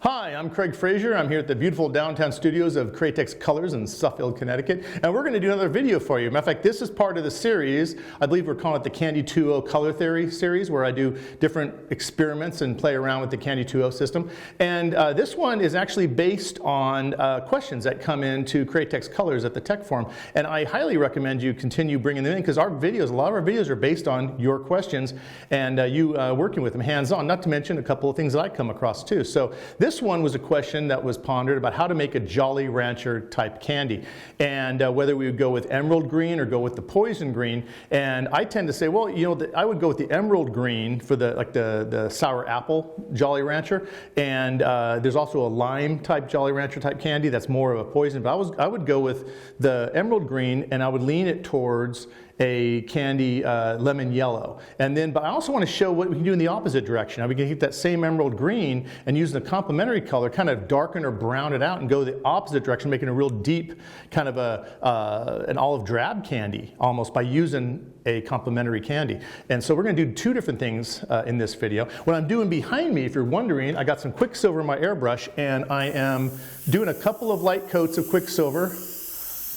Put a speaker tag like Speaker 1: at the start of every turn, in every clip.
Speaker 1: Hi, I'm Craig Fraser. I'm here at the beautiful downtown studios of Cratex Colors in Suffield, Connecticut, and we're going to do another video for you. Matter of fact, this is part of the series. I believe we're calling it the Candy 2.0 Color Theory series, where I do different experiments and play around with the Candy 2.0 system. And this one is actually based on questions that come into Cratex Colors at the Tech Forum, and I highly recommend you continue bringing them in because our videos, a lot of our videos are based on your questions and you working with them hands-on. Not to mention a couple of things that I come across too. So this one was a question that was pondered about how to make a Jolly Rancher type candy, and whether we would go with emerald green or go with the poison green. And I tend to say, well, you know, I would go with the emerald green for the sour apple Jolly Rancher, and there's also a lime type Jolly Rancher type candy that's more of a poison. But I would go with the emerald green, and I would lean it towards a candy lemon yellow. And then, but I also want to show what we can do in the opposite direction. Now we can keep that same emerald green and use the complementary color, kind of darken or brown it out and go the opposite direction, making a real deep kind of an olive drab candy almost by using a complementary candy. And so we're going to do two different things in this video. What I'm doing behind me, if you're wondering, I got some Quicksilver in my airbrush, and I am doing a couple of light coats of Quicksilver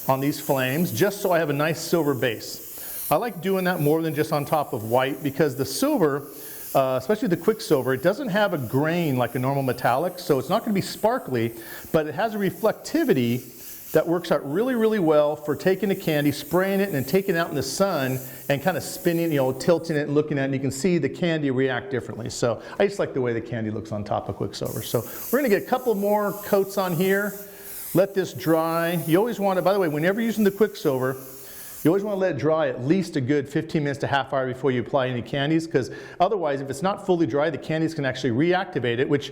Speaker 1: on these flames just so I have a nice silver base. I like doing that more than just on top of white because the silver, especially the Quicksilver, it doesn't have a grain like a normal metallic, so it's not going to be sparkly, but it has a reflectivity that works out really, really well for taking the candy, spraying it, and then taking it out in the sun and kind of spinning, you know, tilting it and looking at it, and you can see the candy react differently. So I just like the way the candy looks on top of Quicksilver. So we're going to get a couple more coats on here. Let this dry. You always want to, by the way, whenever you're using the Quicksilver, you always want to let it dry at least a good 15 minutes to half hour before you apply any candies, because otherwise, if it's not fully dry, the candies can actually reactivate it, which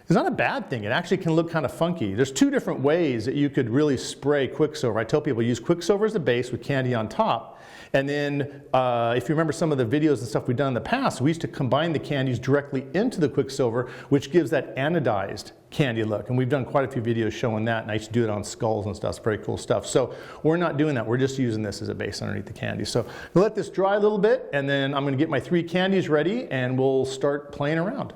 Speaker 1: is not a bad thing. It actually can look kind of funky. There's two different ways that you could really spray Quicksilver. I tell people use Quicksilver as the base with candy on top. And then if you remember some of the videos and stuff we've done in the past, we used to combine the candies directly into the Quicksilver, which gives that anodized candy look. And we've done quite a few videos showing that, and I used to do it on skulls and stuff. It's very cool stuff. So we're not doing that. We're just using this as a base underneath the candy. So we'll let this dry a little bit, and then I'm going to get my 3 candies ready, and we'll start playing around.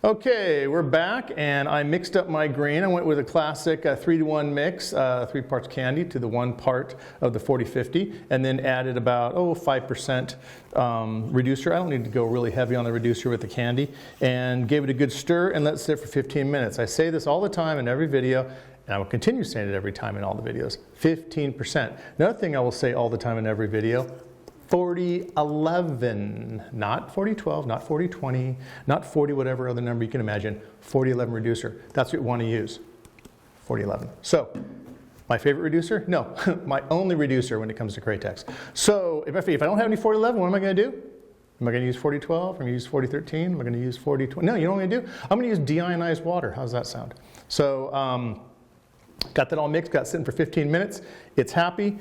Speaker 1: Okay, we're back, and I mixed up my green. I went with a classic 3-to-1 mix, 3 parts candy to the 1 part of the 40-50, and then added about 5% reducer. I don't need to go really heavy on the reducer with the candy, and gave it a good stir and let it sit for 15 minutes. I say this all the time in every video, and I will continue saying it every time in all the videos. 15%. Another thing I will say all the time in every video, 40-11, not 40-12, not 40-20, not 40 whatever other number you can imagine, 40-11 reducer. That's what you want to use, 40-11. So, my favorite reducer? No, my only reducer when it comes to Cratex. So, if I don't have any 40-11, what am I going to do? Am I going to use 40-12? Am I going to use 40-13? Am I going to use 40-20? No, you know what I'm going to do? I'm going to use deionized water. How's that sound? So, got that all mixed, got it sitting for 15 minutes. It's happy.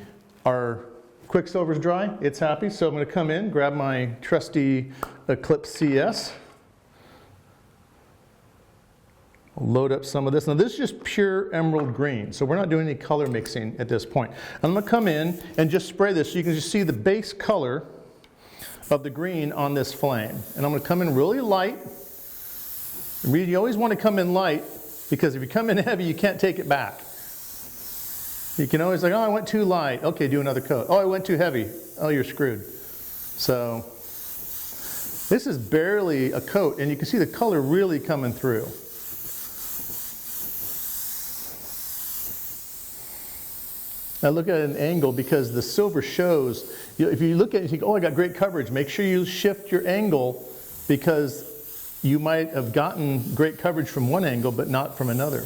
Speaker 1: Our Quicksilver's dry, it's happy, so I'm going to come in, grab my trusty Eclipse CS, load up some of this. Now this is just pure emerald green, so we're not doing any color mixing at this point. I'm going to come in and just spray this so you can just see the base color of the green on this flame. And I'm going to come in really light. You always want to come in light, because if you come in heavy, you can't take it back. You can always like, oh, I went too light. Okay, do another coat. Oh, I went too heavy. Oh, you're screwed. So this is barely a coat, and you can see the color really coming through. Now look at an angle, because the silver shows. If you look at it, you think, oh, I got great coverage. Make sure you shift your angle, because you might have gotten great coverage from one angle, but not from another.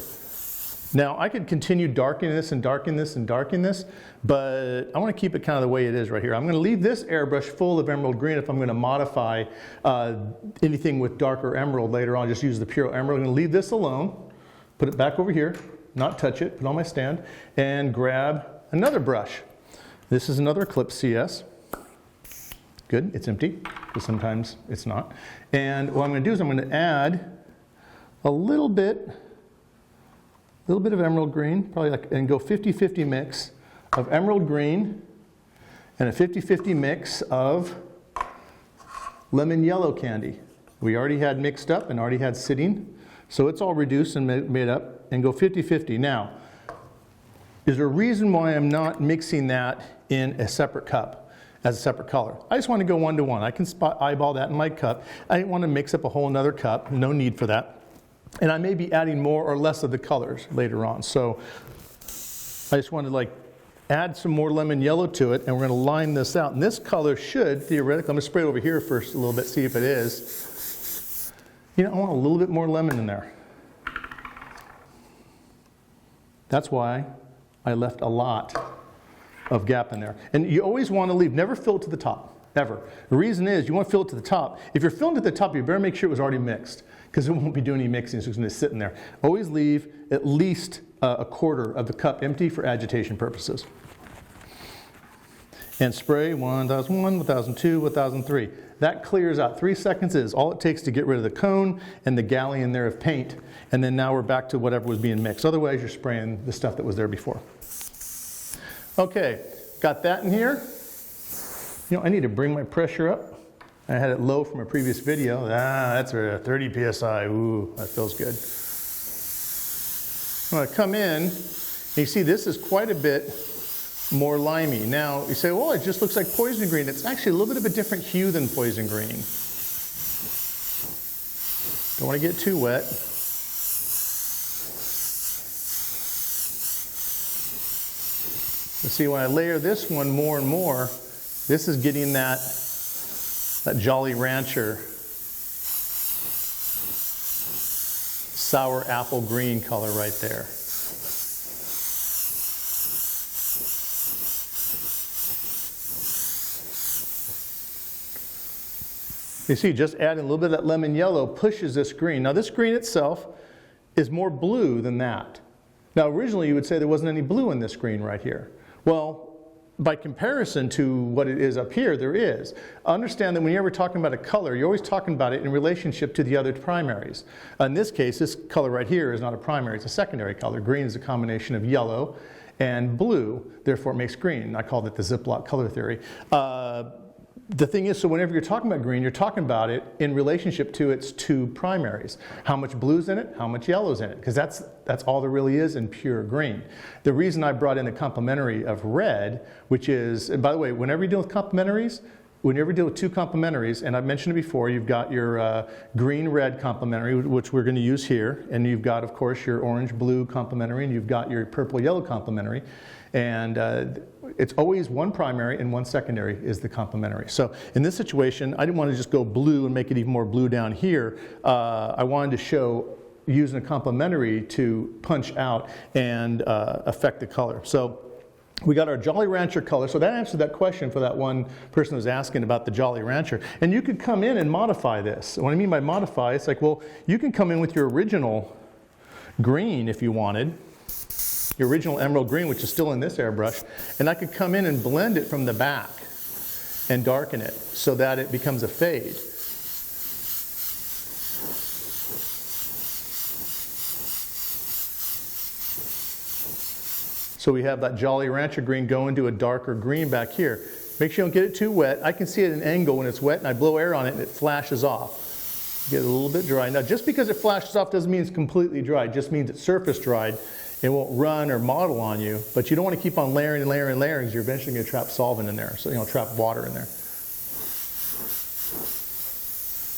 Speaker 1: Now, I could continue darkening this and darken this and darken this, but I want to keep it kind of the way it is right here. I'm going to leave this airbrush full of emerald green if I'm going to modify anything with darker emerald later on. Just use the pure emerald. I'm going to leave this alone, put it back over here, not touch it, put it on my stand, and grab another brush. This is another Eclipse CS. Good, it's empty, but sometimes it's not. And what I'm going to do is I'm going to add a little bit of emerald green, probably and go 50-50 mix of emerald green and a 50-50 mix of lemon yellow candy. We already had mixed up and already had sitting. So it's all reduced and made up, and go 50-50. Now, is there a reason why I'm not mixing that in a separate cup as a separate color? I just want to go 1-to-1. I can eyeball that in my cup. I didn't want to mix up a whole another cup. No need for that. And I may be adding more or less of the colors later on. So I just wanted to like add some more lemon yellow to it, and we're going to line this out. And this color should, theoretically, I'm going to spray it over here first a little bit, see if it is. You know, I want a little bit more lemon in there. That's why I left a lot of gap in there. And you always want to leave, never fill it to the top, ever. The reason is you want to fill it to the top. If you're filling it to the top, you better make sure it was already mixed, because it won't be doing any mixing, it's just going to sit in there. Always leave at least a quarter of the cup empty for agitation purposes. And spray 1001, 1002, 1003. That clears out. 3 seconds is all it takes to get rid of the cone and the galley in there of paint. And then now we're back to whatever was being mixed. Otherwise, you're spraying the stuff that was there before. Okay, got that in here. You know, I need to bring my pressure up. I had it low from a previous video. That's a 30 psi. Ooh, that feels good. I'm going to come in, and you see this is quite a bit more limey. Now, you say, well, it just looks like poison green. It's actually a little bit of a different hue than poison green. Don't want to get too wet. You see, when I layer this one more and more, this is getting that Jolly Rancher sour apple green color right there. You see, just adding a little bit of that lemon yellow pushes this green. Now this green itself is more blue than that. Now originally you would say there wasn't any blue in this green right here. Well, by comparison to what it is up here, there is. Understand that when you're ever talking about a color, you're always talking about it in relationship to the other primaries. In this case, this color right here is not a primary, it's a secondary color. Green is a combination of yellow and blue, therefore it makes green. I called it the Ziploc color theory. The thing is, so whenever you're talking about green, you're talking about it in relationship to its two primaries. How much blue's in it, how much yellow's in it, because that's all there really is in pure green. The reason I brought in the complementary of red, which is, and by the way, whenever you deal with complementaries, whenever you deal with two complementaries, and I've mentioned it before, you've got your green-red complementary, which we're going to use here, and you've got, of course, your orange-blue complementary, and you've got your purple-yellow complementary, and it's always one primary and one secondary is the complementary. So in this situation, I didn't want to just go blue and make it even more blue down here. I wanted to show using a complementary to punch out and affect the color. So we got our Jolly Rancher color. So that answered that question for that one person who was asking about the Jolly Rancher. And you could come in and modify this. What I mean by modify, it's like, well, you can come in with your original green if you wanted. Your original emerald green, which is still in this airbrush, and I could come in and blend it from the back and darken it so that it becomes a fade. So we have that Jolly Rancher green go into a darker green back here. Make sure you don't get it too wet. I can see it at an angle when it's wet, and I blow air on it and it flashes off. Get it a little bit dry. Now just because it flashes off doesn't mean it's completely dry, it just means it's surface dried. It won't run or model on you, but you don't want to keep on layering and layering and layering because you're eventually going to trap solvent in there, so trap water in there.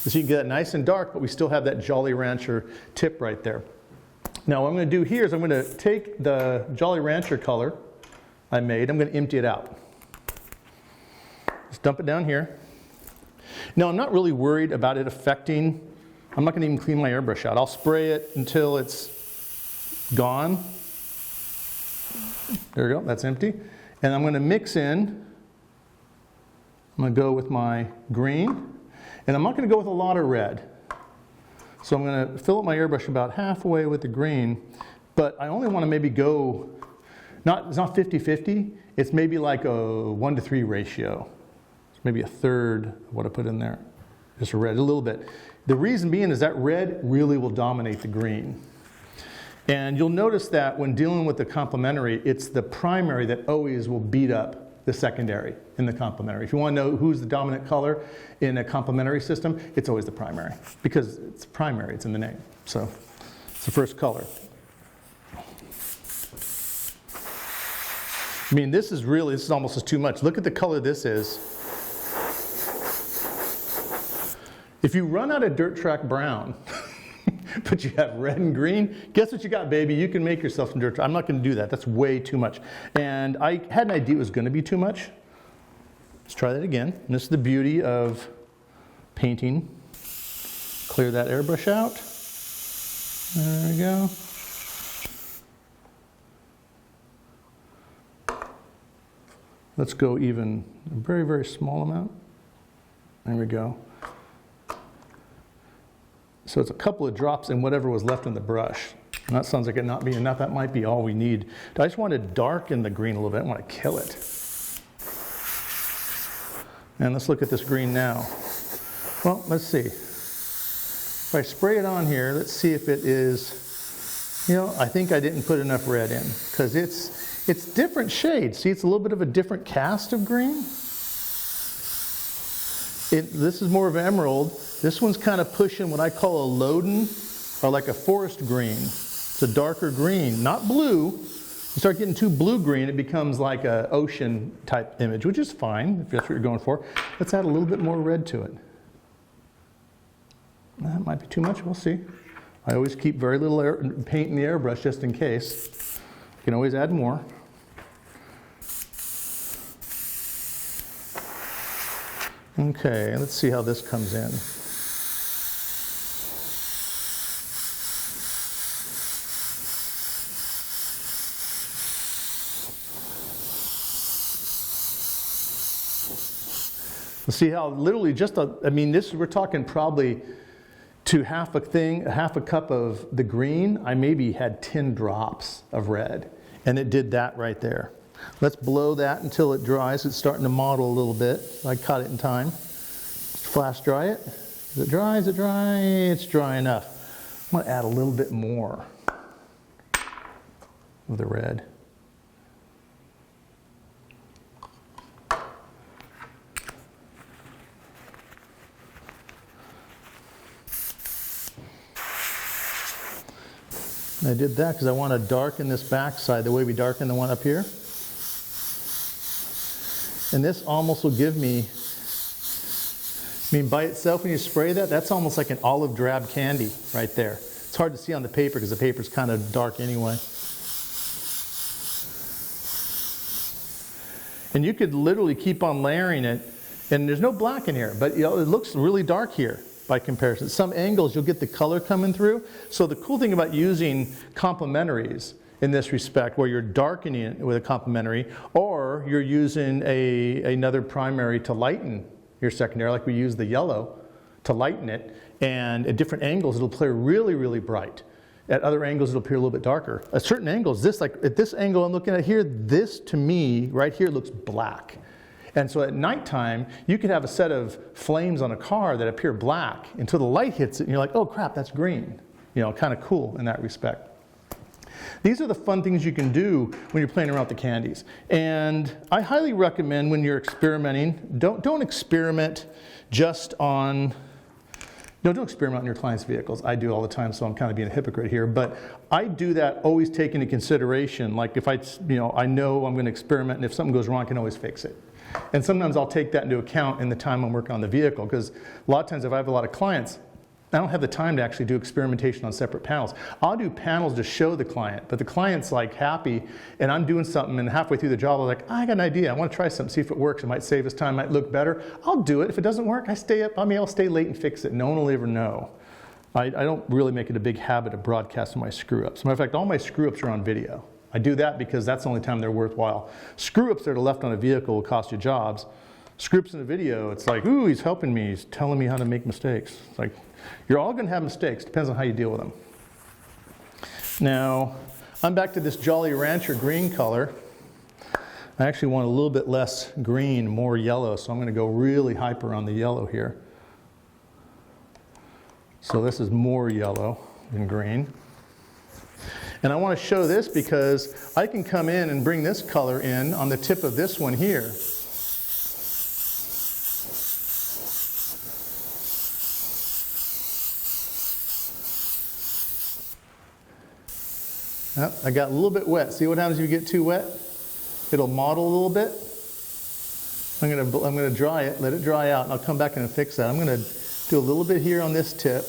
Speaker 1: So you can get it nice and dark, but we still have that Jolly Rancher tip right there. Now what I'm going to do here is I'm going to take the Jolly Rancher color I made, I'm going to empty it out. Just dump it down here. Now I'm not really worried about it affecting, I'm not going to even clean my airbrush out. I'll spray it until it's gone. There we go, that's empty. And I'm going to mix in, I'm going to go with my green, and I'm not going to go with a lot of red. So I'm going to fill up my airbrush about halfway with the green, but I only want to maybe go, it's not 50-50, it's maybe like a 1-to-3 ratio. It's maybe a third of what I put in there, just a red, a little bit. The reason being is that red really will dominate the green. And you'll notice that when dealing with the complementary, it's the primary that always will beat up the secondary in the complementary. If you want to know who's the dominant color in a complementary system, it's always the primary because it's primary, it's in the name. So It's the first color. I mean, this is almost too much. Look at the color this is. If you run out of dirt track brown, but you have red and green, guess what you got, baby? You can make yourself some dirt track. I'm not going to do that. That's way too much. And I had an idea it was going to be too much. Let's try that again. And this is the beauty of painting. Clear that airbrush out. There we go. Let's go even a very, very small amount. There we go. So it's a couple of drops in whatever was left in the brush. And that sounds like it not being enough. That might be all we need. I just want to darken the green a little bit. I want to kill it. And let's look at this green now. Well, let's see. If I spray it on here, let's see if it is, I think I didn't put enough red in because it's different shades. See, it's a little bit of a different cast of green. This is more of emerald. This one's kind of pushing what I call a loden or like a forest green. It's a darker green, not blue. You start getting too blue-green, it becomes like an ocean type image, which is fine if that's what you're going for. Let's add a little bit more red to it. That might be too much, we'll see. I always keep very little paint in the airbrush just in case. You can always add more. Okay, let's see how this comes in. See how literally we're talking probably to half a cup of the green, I maybe had 10 drops of red. And it did that right there. Let's blow that until it dries. It's starting to mottle a little bit. I caught it in time. Flash dry it. Is it dry? Is it dry? It's dry enough. I'm going to add a little bit more of the red. And I did that because I want to darken this back side the way we darken the one up here. And this almost will give me, by itself when you spray that, that's almost like an olive drab candy right there. It's hard to see on the paper because the paper's kind of dark anyway. And you could literally keep on layering it, and there's no black in here, but it looks really dark here by comparison. Some angles you'll get the color coming through. So the cool thing about using complementaries in this respect, where you're darkening it with a complementary, or you're using another primary to lighten your secondary, like we use the yellow to lighten it, and at different angles it'll appear really, really bright. At other angles it'll appear a little bit darker. At certain angles, at this angle I'm looking at here, this to me right here looks black. And so at nighttime, you could have a set of flames on a car that appear black until the light hits it and you're like, oh crap, that's green. Kind of cool in that respect. These are the fun things you can do when you're playing around with the candies. And I highly recommend when you're experimenting, don't experiment just on, don't experiment on your clients' vehicles. I do all the time, so I'm kind of being a hypocrite here. But I do that always take into consideration. Like if I know I'm going to experiment, and if something goes wrong, I can always fix it. And sometimes I'll take that into account in the time I'm working on the vehicle, because a lot of times if I have a lot of clients, I don't have the time to actually do experimentation on separate panels. I'll do panels to show the client, but the client's like happy, and I'm doing something, and halfway through the job, I'm like, I got an idea. I want to try something, see if it works. It might save us time, might look better. I'll do it. If it doesn't work, I'll stay late and fix it. No one will ever know. I don't really make it a big habit of broadcasting my screw-ups. As a matter of fact, all my screw-ups are on video. I do that because that's the only time they're worthwhile. Screw-ups that are left on a vehicle will cost you jobs. Screw-ups in a video, it's like, ooh, he's helping me. He's telling me how to make mistakes. It's like, you're all going to have mistakes. Depends on how you deal with them. Now, I'm back to this Jolly Rancher green color. I actually want a little bit less green, more yellow, so I'm going to go really hyper on the yellow here. So this is more yellow than green. And I want to show this because I can come in and bring this color in on the tip of this one here. Oh, I got a little bit wet. See what happens if you get too wet? It'll mottle a little bit. I'm gonna dry it, let it dry out, and I'll come back and fix that. I'm gonna do a little bit here on this tip.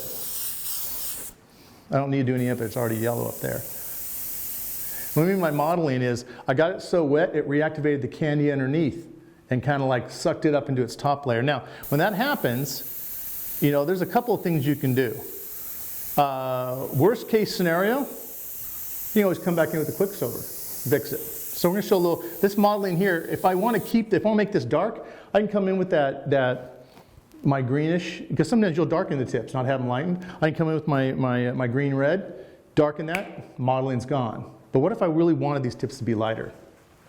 Speaker 1: I don't need to do any of it, it's already yellow up there. What I mean by modeling is, I got it so wet, it reactivated the candy underneath and kind of like sucked it up into its top layer. Now, when that happens, you know, there's a couple of things you can do. Worst case scenario, you can always come back in with a Quicksilver, fix it. So we're going to show a little, this modeling here, if I want to make this dark, I can come in with my greenish, because sometimes you'll darken the tips, not have them lightened. I can come in with my green red, darken that, modeling's gone. But what if I really wanted these tips to be lighter?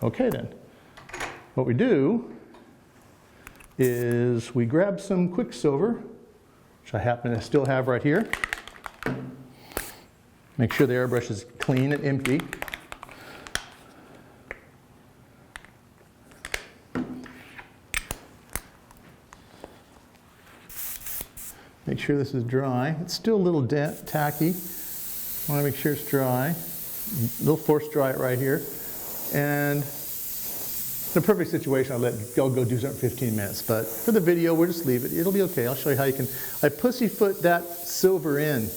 Speaker 1: Okay then, what we do is we grab some Quicksilver, which I happen to still have right here. Make sure the airbrush is clean and empty. Make sure this is dry. It's still a little tacky. I want to make sure it's dry. A little force dry it right here. And in a perfect situation, I'll let it go do something for 15 minutes. But for the video, we'll just leave it. It'll be okay. I'll show you how you can. I pussyfoot that silver in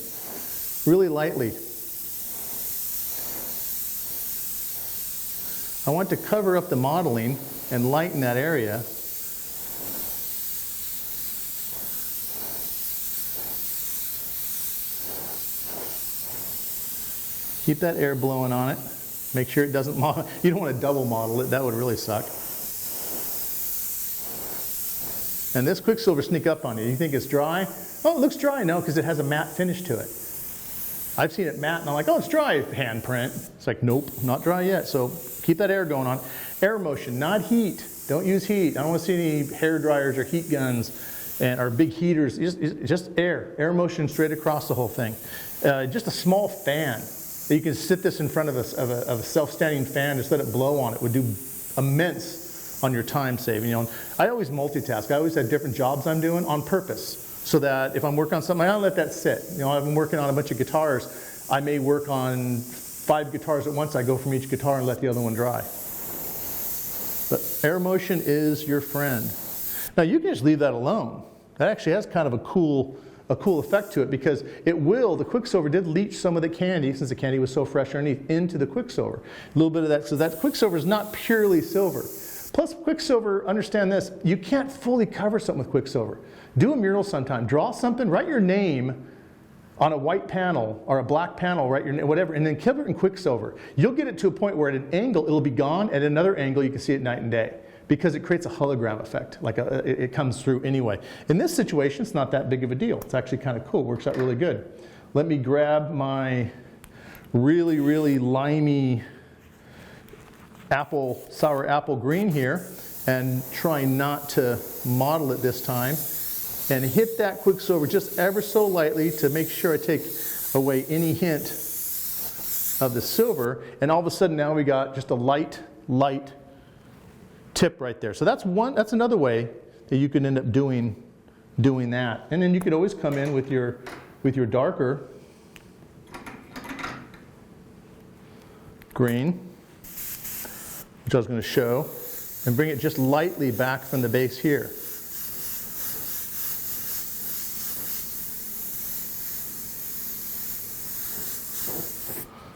Speaker 1: really lightly. I want to cover up the modeling and lighten that area. Keep that air blowing on it. Make sure it doesn't model. You don't want to double model it. That would really suck. And this Quicksilver sneak up on you. You think it's dry? Oh, it looks dry. No, because it has a matte finish to it. I've seen it matte and I'm like, oh, it's dry, handprint. It's like, nope, not dry yet. So keep that air going on. Air motion, not heat. Don't use heat. I don't want to see any hair dryers or heat guns or big heaters. Just air. Air motion straight across the whole thing. Just a small fan. You can sit this in front of a self-standing fan, just let it blow on it. It would do immense on your time saving. You know, I always multitask. I always have different jobs I'm doing on purpose, so that if I'm working on something, I don't let that sit. You know, I've been working on a bunch of guitars. I may work on 5 guitars at once. I go from each guitar and let the other one dry. But air motion is your friend. Now you can just leave that alone. That actually has kind of a cool effect to it, because the Quicksilver did leach some of the candy, since the candy was so fresh underneath, into the Quicksilver. A little bit of that, so that Quicksilver is not purely silver. Plus Quicksilver, understand this, you can't fully cover something with Quicksilver. Do a mural sometime, draw something, write your name on a white panel or a black panel, write your name, whatever, and then cover it in Quicksilver. You'll get it to a point where at an angle it'll be gone, at another angle you can see it night and day, because it creates a hologram effect, like it comes through anyway. In this situation, it's not that big of a deal. It's actually kind of cool, works out really good. Let me grab my really, really limey sour apple green here, and try not to model it this time, and hit that Quicksilver just ever so lightly to make sure I take away any hint of the silver, and all of a sudden now we got just a light tip right there. So that's another way that you can end up doing that. And then you could always come in with your darker green, which I was going to show, and bring it just lightly back from the base here.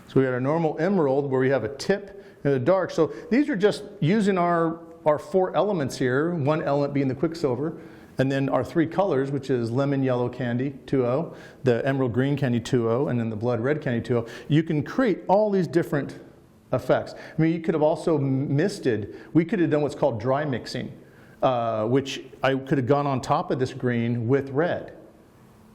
Speaker 1: So we got our normal emerald where we have a tip and a dark. So these are just using our 4 elements here, one element being the Quicksilver, and then our 3 colors, which is lemon yellow candy 2.0, the emerald green candy 2.0, and then the blood red candy 2.0. You can create all these different effects. I mean, you could have also misted. We could have done what's called dry mixing, which I could have gone on top of this green with red,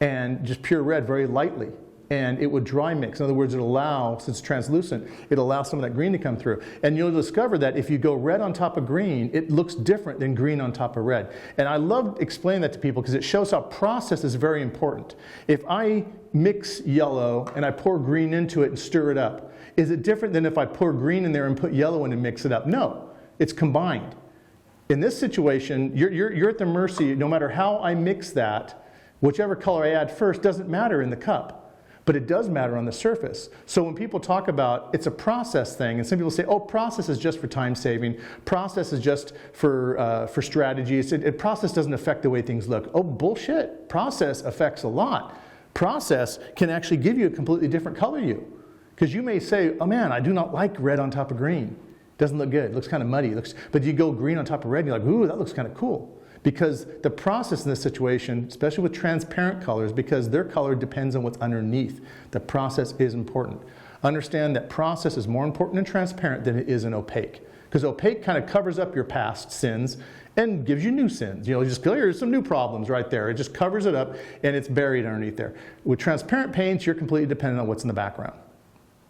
Speaker 1: and just pure red very lightly. And it would dry mix. In other words, since it's translucent, it allows some of that green to come through. And you'll discover that if you go red on top of green, it looks different than green on top of red. And I love explaining that to people because it shows how process is very important. If I mix yellow and I pour green into it and stir it up, is it different than if I pour green in there and put yellow in and mix it up? No, it's combined. In this situation, you're at the mercy, no matter how I mix that, whichever color I add first doesn't matter in the cup. but it does matter on the surface. So when people talk about it's a process thing, and some people say, oh, process is just for time saving, process is just for strategies, process doesn't affect the way things look. Oh, bullshit, process affects a lot. Process can actually give you a completely different color hue. Because you may say, oh man, I do not like red on top of green. Doesn't look good, it looks kind of muddy. But you go green on top of red and you're like, ooh, that looks kind of cool. Because the process in this situation, especially with transparent colors, because their color depends on what's underneath. The process is important. Understand that process is more important in transparent than it is in opaque. Because opaque kind of covers up your past sins and gives you new sins. You know, just here's some new problems right there. It just covers it up and it's buried underneath there. With transparent paints, you're completely dependent on what's in the background.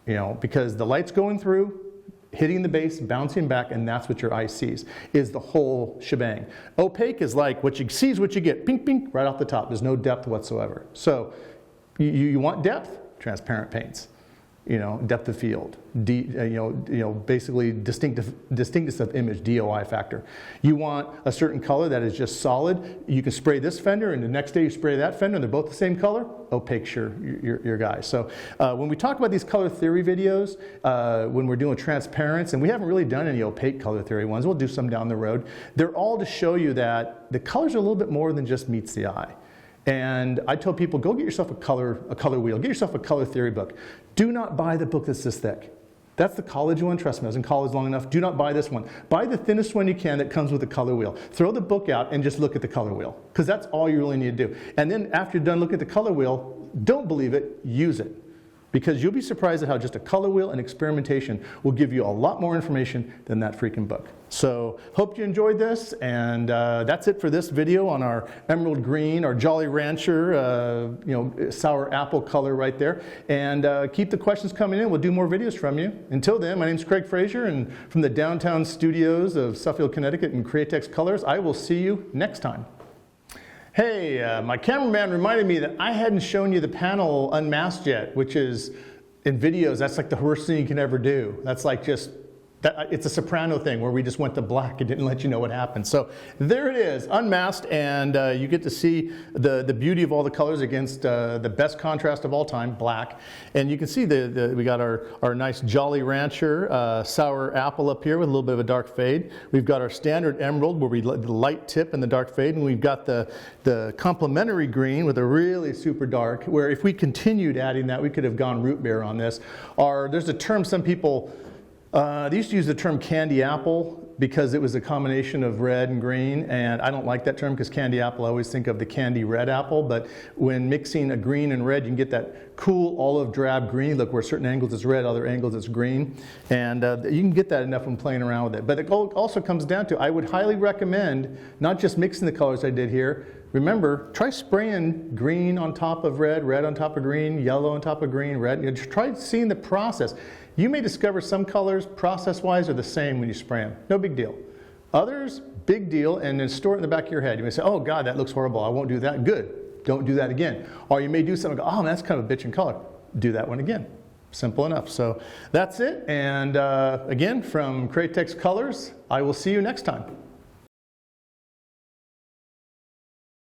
Speaker 1: You know, because the light's going through, hitting the base, bouncing back, and that's what your eye sees, is the whole shebang. Opaque is like what you see is what you get, pink, pink, right off the top. There's no depth whatsoever. So you want depth? Transparent paints. You know, depth of field, basically distinctness of image, DOI factor. You want a certain color that is just solid. You can spray this fender, and the next day you spray that fender, and they're both the same color. Opaque's your guy. So when we talk about these color theory videos, when we're doing transparents, and we haven't really done any opaque color theory ones, we'll do some down the road. They're all to show you that the colors are a little bit more than just meets the eye. And I tell people, go get yourself a color wheel. Get yourself a color theory book. Do not buy the book that's this thick. That's the college one. Trust me, I was in college long enough. Do not buy this one. Buy the thinnest one you can that comes with a color wheel. Throw the book out and just look at the color wheel, because that's all you really need to do. And then after you're done looking at the color wheel, don't believe it, use it. Because you'll be surprised at how just a color wheel and experimentation will give you a lot more information than that freaking book. So hope you enjoyed this, and that's it for this video on our emerald green, our Jolly Rancher, sour apple color right there. And keep the questions coming in. We'll do more videos from you. Until then, my name's Craig Fraser, and from the downtown studios of Suffield, Connecticut and Createx Colors, I will see you next time. Hey, my cameraman reminded me that I hadn't shown you the panel unmasked yet, which is, in videos, that's like the worst thing you can ever do. That's like just, it's a Soprano thing where we just went to black and didn't let you know what happened. So there it is, unmasked, and you get to see the beauty of all the colors against the best contrast of all time, black. And you can see we got our nice Jolly Rancher sour apple up here with a little bit of a dark fade. We've got our standard emerald where we let the light tip and the dark fade, and we've got the complementary green with a really super dark, where if we continued adding that, we could have gone root beer on this. There's a term some people, they used to use the term candy apple because it was a combination of red and green, and I don't like that term because candy apple, I always think of the candy red apple, but when mixing a green and red, you can get that cool olive drab green look where certain angles it's red, other angles it's green, and you can get that enough when playing around with it. But it also comes down to, I would highly recommend not just mixing the colors I did here. Remember, try spraying green on top of red, red on top of green, yellow on top of green, red. Try seeing the process. You may discover some colors, process-wise, are the same when you spray them. No big deal. Others, big deal, and then store it in the back of your head. You may say, oh God, that looks horrible. I won't do that. Good. Don't do that again. Or you may do something, oh, that's kind of a bitchin' color. Do that one again. Simple enough. So that's it. And again, from Createx Colors, I will see you next time.